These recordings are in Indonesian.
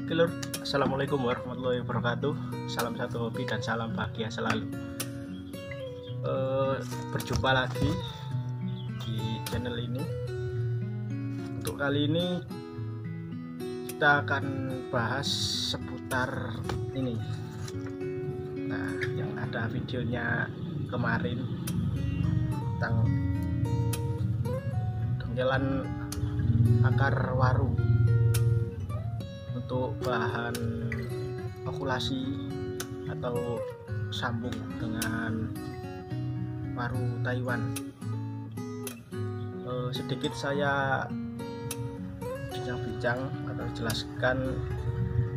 Oke lur, assalamualaikum warahmatullahi wabarakatuh. Salam satu hobi dan salam bahagia selalu. Berjumpa lagi di channel ini. Untuk kali ini kita akan bahas seputar ini. Nah, yang ada videonya kemarin tentang dongkelan akar waru untuk bahan okulasi atau sambung dengan waru Taiwan. Sedikit saya bincang-bincang atau jelaskan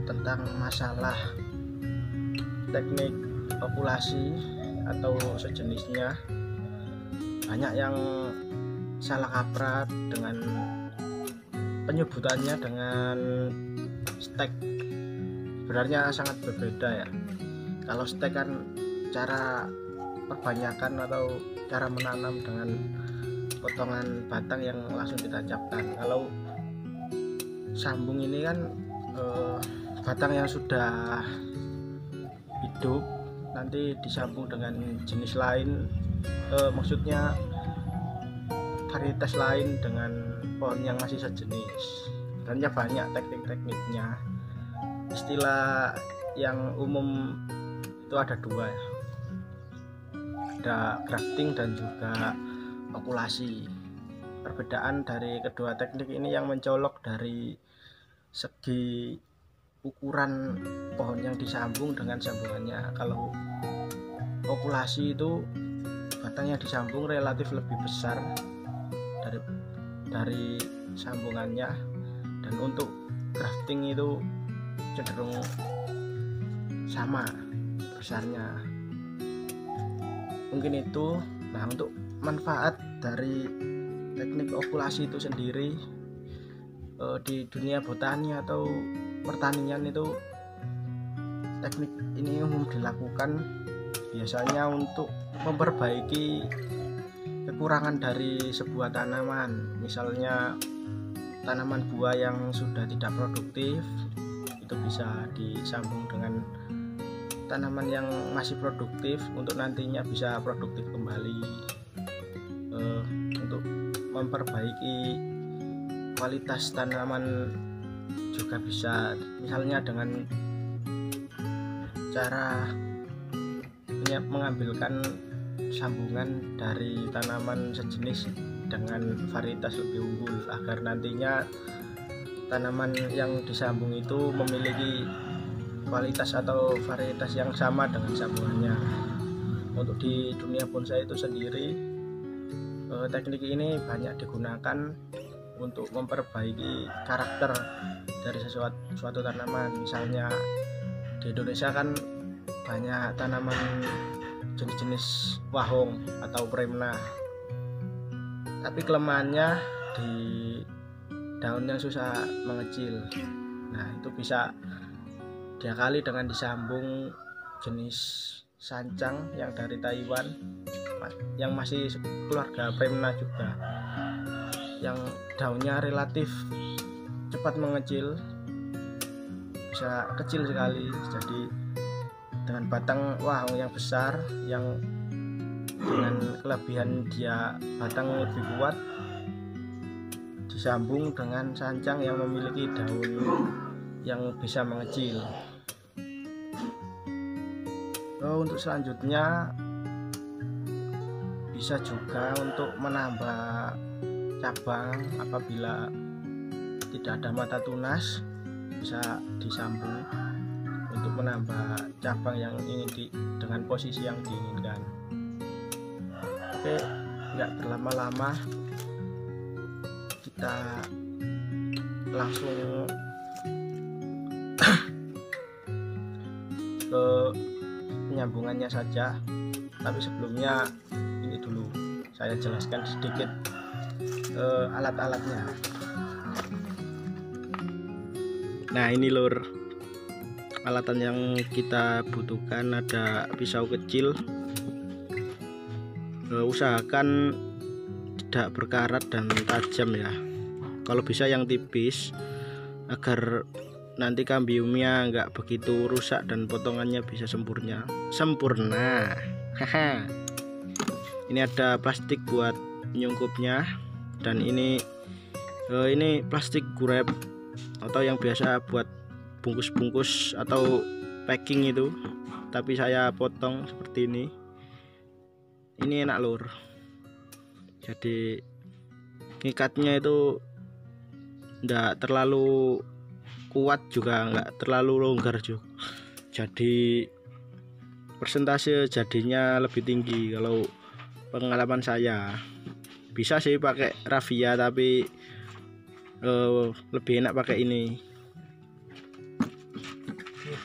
tentang masalah teknik okulasi atau sejenisnya. Banyak yang salah kaprah dengan penyebutannya dengan stek. Sebenarnya sangat berbeda ya. Kalau stek kan cara perbanyakan atau cara menanam dengan potongan batang yang langsung ditancapkan. Kalau sambung ini kan batang yang sudah hidup nanti disambung dengan jenis lain, maksudnya varietas lain dengan pohon yang masih sejenis. Sebenarnya banyak teknik-tekniknya. Istilah yang umum itu ada dua ya, ada grafting dan juga okulasi. Perbedaan dari kedua teknik ini yang mencolok dari segi ukuran pohon yang disambung dengan sambungannya. Kalau okulasi itu batangnya disambung relatif lebih besar dari sambungannya, dan untuk grafting itu cenderung sama besarnya. Mungkin itu. Nah, untuk manfaat dari teknik okulasi itu sendiri di dunia botani atau pertanian itu teknik ini umum dilakukan biasanya untuk memperbaiki kekurangan dari sebuah tanaman. Misalnya tanaman buah yang sudah tidak produktif itu bisa disambung dengan tanaman yang masih produktif untuk nantinya bisa produktif kembali. Untuk memperbaiki kualitas tanaman juga bisa, misalnya dengan cara mengambilkan sambungan dari tanaman sejenis dengan varietas lebih unggul agar nantinya tanaman yang disambung itu memiliki kualitas atau varietas yang sama dengan sambungannya. Untuk di dunia bonsai itu sendiri, teknik ini banyak digunakan untuk memperbaiki karakter dari suatu tanaman. Misalnya di Indonesia kan banyak tanaman jenis-jenis wahong atau premna, tapi kelemahannya di daun yang susah mengecil. Nah, itu bisa diakali dengan disambung jenis sancang yang dari Taiwan yang masih keluarga premna juga, yang daunnya relatif cepat mengecil, bisa kecil sekali. Jadi dengan batang wahong yang besar yang dengan kelebihan dia batang lebih kuat disambung dengan sancang yang memiliki daun yang bisa mengecil. Untuk selanjutnya bisa juga untuk menambah cabang apabila tidak ada mata tunas, bisa disambung untuk menambah cabang yang ingin dengan posisi yang diinginkan. Oke, nggak berlama-lama, kita langsung ke penyambungannya saja. Tapi sebelumnya ini dulu saya jelaskan sedikit alat-alatnya. Nah, ini lur, alatan yang kita butuhkan. Ada pisau kecil, usahakan tidak berkarat dan tajam ya. Kalau bisa yang tipis agar nanti kambiumnya nggak begitu rusak dan potongannya bisa sempurna. Haha. Ini ada plastik buat nyungkupnya, dan ini plastik grab atau yang biasa buat bungkus-bungkus atau packing itu, tapi saya potong seperti ini. Ini enak lur, jadi ngikatnya itu enggak terlalu kuat juga enggak terlalu longgar juga, jadi persentase jadinya lebih tinggi. Kalau pengalaman saya, bisa sih pakai raffia tapi lebih enak pakai ini.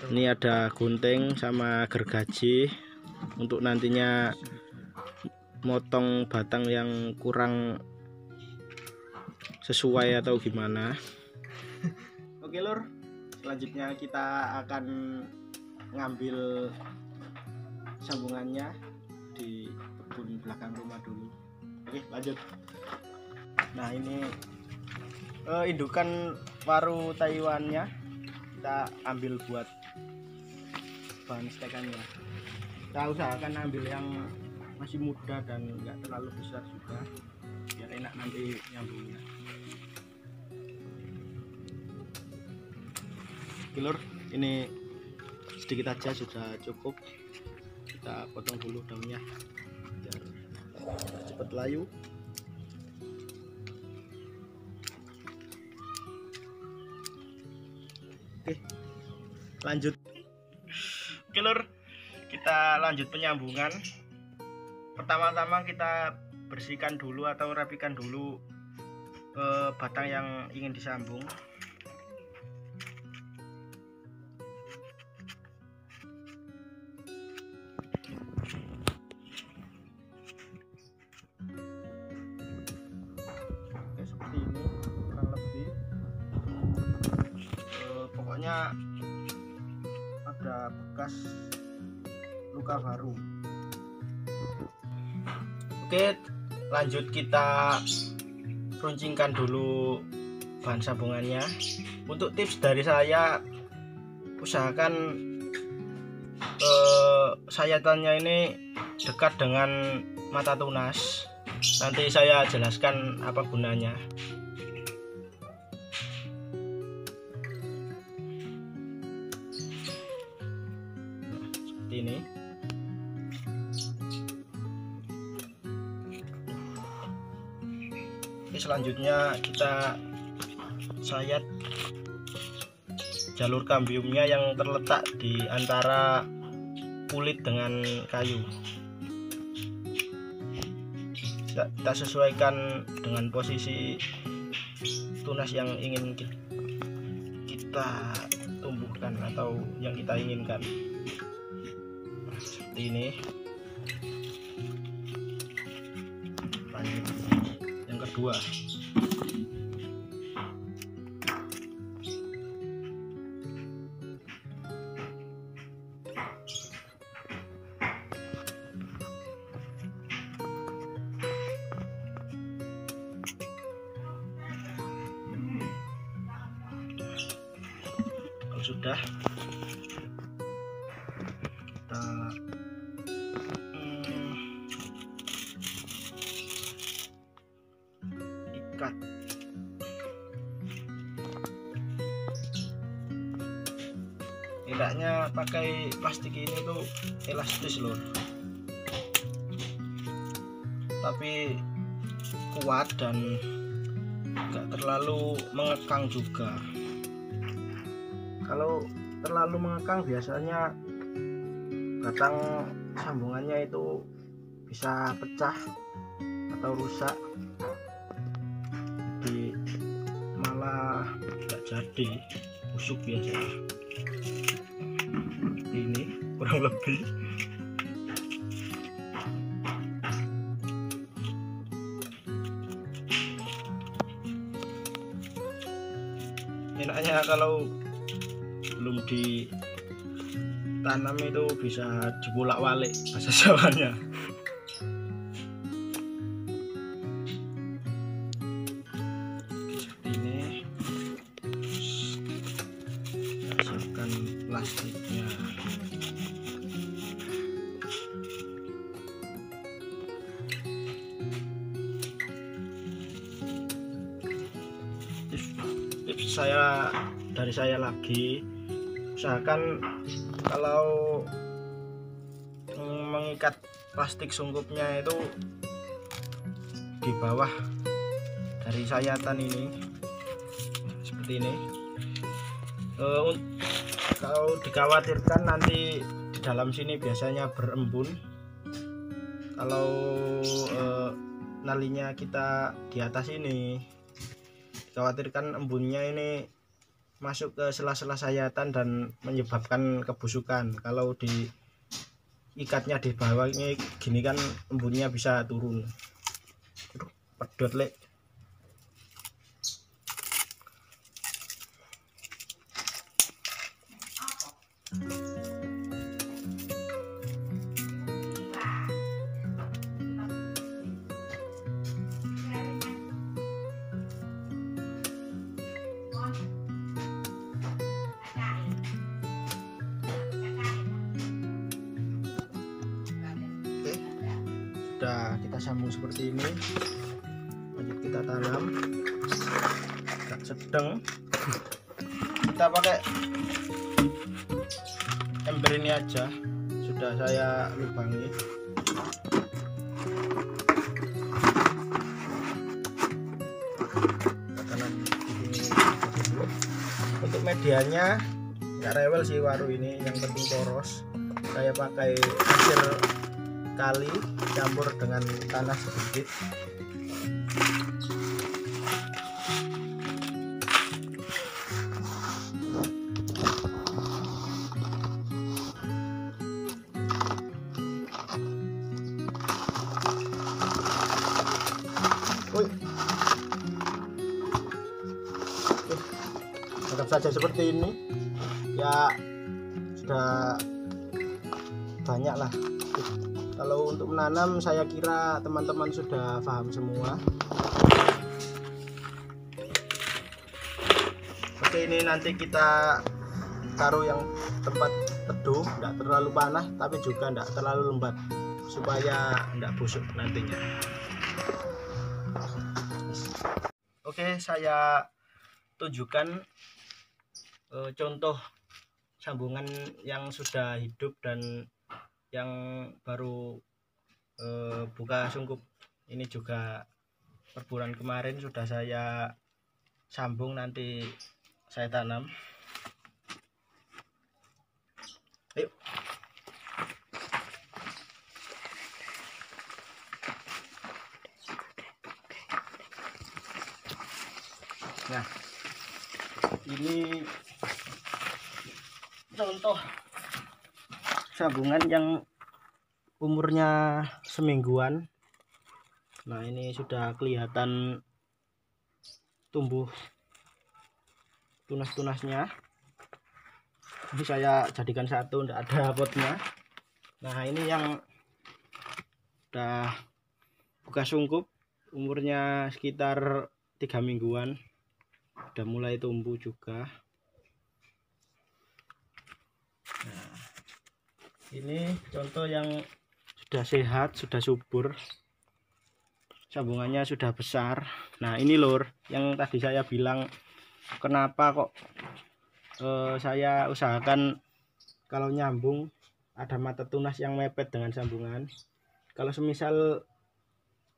Ini ada gunting sama gergaji untuk nantinya motong batang yang kurang sesuai atau gimana. Oke lur, selanjutnya kita akan ngambil sambungannya di kebun belakang rumah dulu. Oke, lanjut. Nah, ini indukan paru Taiwannya kita ambil buat bahan stekannya. Kita usahakan ambil yang masih muda dan enggak terlalu besar juga, biar enak nanti nyambungnya. Lur, ini sedikit aja sudah cukup. Kita potong dulu daunnya biar cepat layu. Oke, lanjut. Oke lur, kita lanjut penyambungan. Pertama-tama kita bersihkan dulu atau rapikan dulu batang yang ingin disambung. Oke, seperti ini kurang lebih. Pokoknya ada bekas luka baru. Oke, lanjut kita runcingkan dulu bahan sambungannya. Untuk tips dari saya, usahakan sayatannya ini dekat dengan mata tunas. Nanti saya jelaskan apa gunanya. Nah, seperti ini. Oke, selanjutnya kita sayat jalur kambiumnya yang terletak di antara kulit dengan kayu. Kita sesuaikan dengan posisi tunas yang ingin kita tumbuhkan atau yang kita inginkan. Nah, seperti ini. Lanjut yang kedua. Kalau sudah, kita ikat. Enaknya pakai plastik ini tuh elastis loh, tapi kuat dan nggak terlalu mengekang juga. Kalau terlalu mengekang biasanya batang sambungannya itu bisa pecah atau rusak, jadi malah nggak jadi, busuk biasanya. Ini kurang lebih. Enaknya kalau belum ditanam itu bisa dibolak-balik bahasa Jawanya. Seperti ini. dari saya lagi, usahakan kalau mengikat plastik sungkupnya itu di bawah dari sayatan ini seperti ini. Kalau dikhawatirkan nanti di dalam sini biasanya berembun. Kalau nalinya kita di atas ini, dikhawatirkan embunnya ini masuk ke sela-sela sayatan dan menyebabkan kebusukan. Kalau diikatnya di bawah ini gini kan embunnya bisa turun. Pedot lek. Sudah kita sambung seperti ini, lanjut kita tanam. Agak sedang, kita pakai ember ini aja, sudah saya lubangi. Kita tanam di sini. Untuk medianya nggak rewel sih waru ini, yang penting poros. Saya pakai pasir kali campur dengan tanah sedikit. Anggap saja seperti ini ya, sudah banyak lah. Kalau untuk menanam saya kira teman-teman sudah paham semua. Oke, ini nanti kita taruh yang tempat teduh, tidak terlalu panas tapi juga tidak terlalu lembab supaya tidak busuk nantinya. Oke, saya tunjukkan contoh sambungan yang sudah hidup dan yang baru buka sungkup. Ini juga per bulan kemarin sudah saya sambung, nanti saya tanam. Ayo. Nah, ini contoh sambungan yang umurnya semingguan. Nah, ini sudah kelihatan tumbuh tunas-tunasnya. Ini saya jadikan satu, tidak ada potnya. Nah, ini yang udah buka sungkup, umurnya sekitar 3 mingguan, udah mulai tumbuh juga. Nah, ini contoh yang sudah sehat, sudah subur, sambungannya sudah besar. Nah, ini lur yang tadi saya bilang kenapa kok saya usahakan kalau nyambung ada mata tunas yang mepet dengan sambungan. Kalau semisal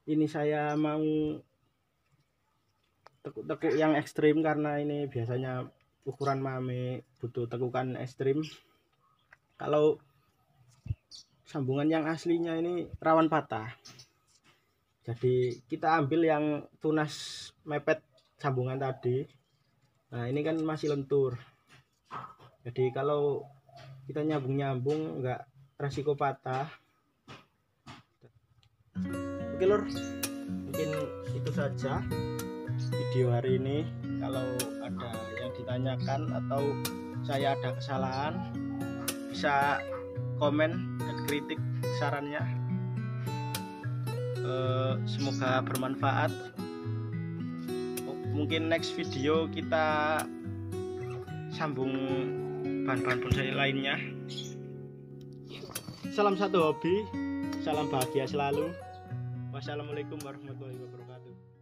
ini saya mau tekuk-tekuk yang ekstrim, karena ini biasanya ukuran mame butuh tekukan ekstrim. Kalau sambungan yang aslinya ini rawan patah, jadi kita ambil yang tunas mepet sambungan tadi. Nah, ini kan masih lentur, jadi kalau kita nyambung nggak resiko patah. Oke lur, mungkin itu saja video hari ini. Kalau ada yang ditanyakan atau saya ada kesalahan, bisa komen dan kritik sarannya. Semoga bermanfaat. Mungkin next video kita sambung bahan-bahan bonsai lainnya. Salam satu hobi, salam bahagia selalu. Wassalamualaikum warahmatullahi wabarakatuh.